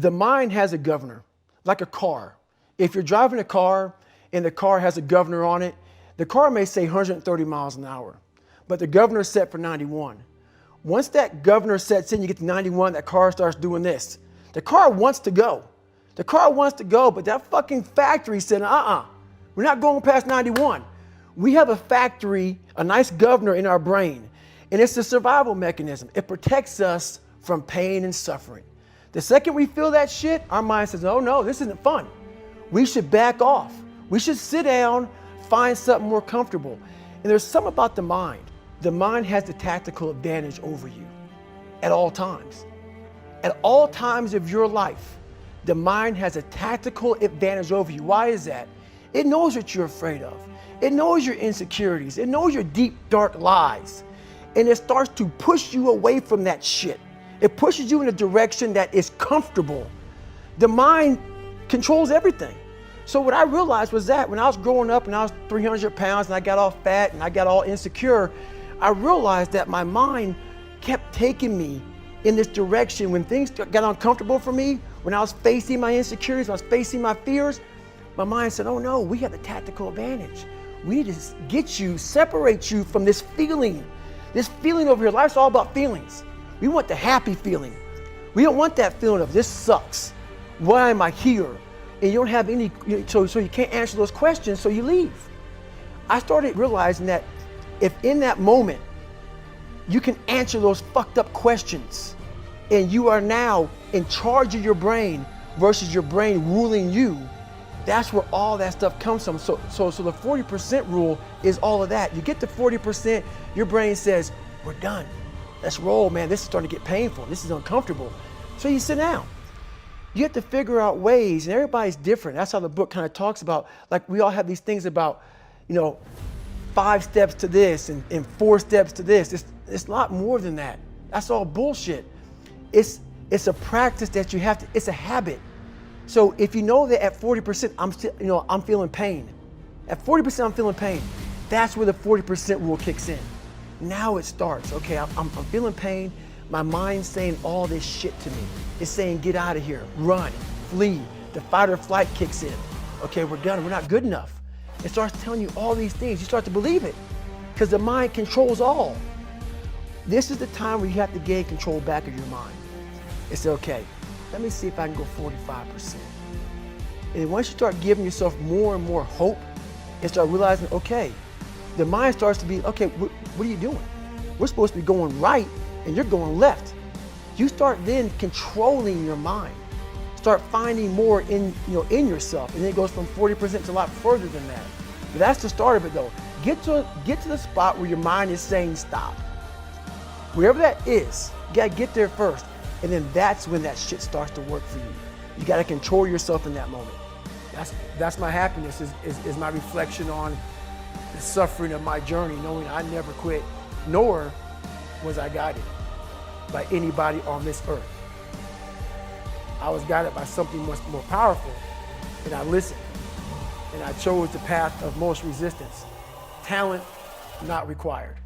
The mind has a governor, like a car. If you're driving a car and the car has a governor on it, the car may say 130 miles an hour, but the governor is set for 91. Once that governor sets in, you get to 91, that car starts doing this. The car wants to go. The car wants to go, but that fucking factory said, we're not going past 91. We have a factory, a nice governor in our brain, and it's a survival mechanism. It protects us from pain and suffering. The second we feel that shit, our mind says, oh no, this isn't fun. We should back off. We should sit down, find something more comfortable. And there's something about the mind. The mind has the tactical advantage over you at all times. At all times of your life, the mind has a tactical advantage over you. Why is that? It knows what you're afraid of. It knows your insecurities. It knows your deep, dark lies. And it starts to push you away from that shit. It pushes you in a direction that is comfortable. The mind controls everything. So what I realized was that when I was growing up and I was 300 pounds and I got all fat and I got all insecure, I realized that my mind kept taking me in this direction. When things got uncomfortable for me, when I was facing my insecurities, when I was facing my fears, my mind said, oh no, we have the tactical advantage. We need to get you, separate you from this feeling over here. Life's all about feelings. We want the happy feeling. We don't want that feeling of this sucks. Why am I here? And you don't have any, so you can't answer those questions, so you leave. I started realizing that if in that moment you can answer those fucked up questions and you are now in charge of your brain versus your brain ruling you, that's where all that stuff comes from. So the 40% rule is all of that. You get to 40%, your brain says, we're done. Let's roll, man. This is starting to get painful. This is uncomfortable. So you sit down. You have to figure out ways, and everybody's different. That's how the book kind of talks about, like we all have these things about, 5 steps to this and 4 steps to this. It's a lot more than that. That's all bullshit. It's a practice that you have to, it's a habit. So if you know that at 40%, I'm feeling pain. At 40%, I'm feeling pain. That's where the 40% rule kicks in. Now it starts. Okay, I'm feeling pain. My mind's saying all this shit to me. It's saying, get out of here, run, flee. The fight or flight kicks in. Okay, we're done, we're not good enough. It starts telling you all these things. You start to believe it because the mind controls all. This is the time where you have to gain control back of your mind. It's okay, let me see if I can go 45%. And once you start giving yourself more and more hope and start realizing, okay, the mind starts to be, okay, what are you doing? We're supposed to be going right and you're going left. You start then controlling your mind. Start finding more in yourself, and then it goes from 40% to a lot further than that. But that's the start of it though. Get to the spot where your mind is saying stop. Wherever that is, you gotta get there first, and then that's when that shit starts to work for you. You gotta control yourself in that moment. That's my happiness, is my reflection on the suffering of my journey, knowing I never quit, nor was I guided by anybody on this earth. I was guided by something much more powerful, and I listened, and I chose the path of most resistance. Talent not required.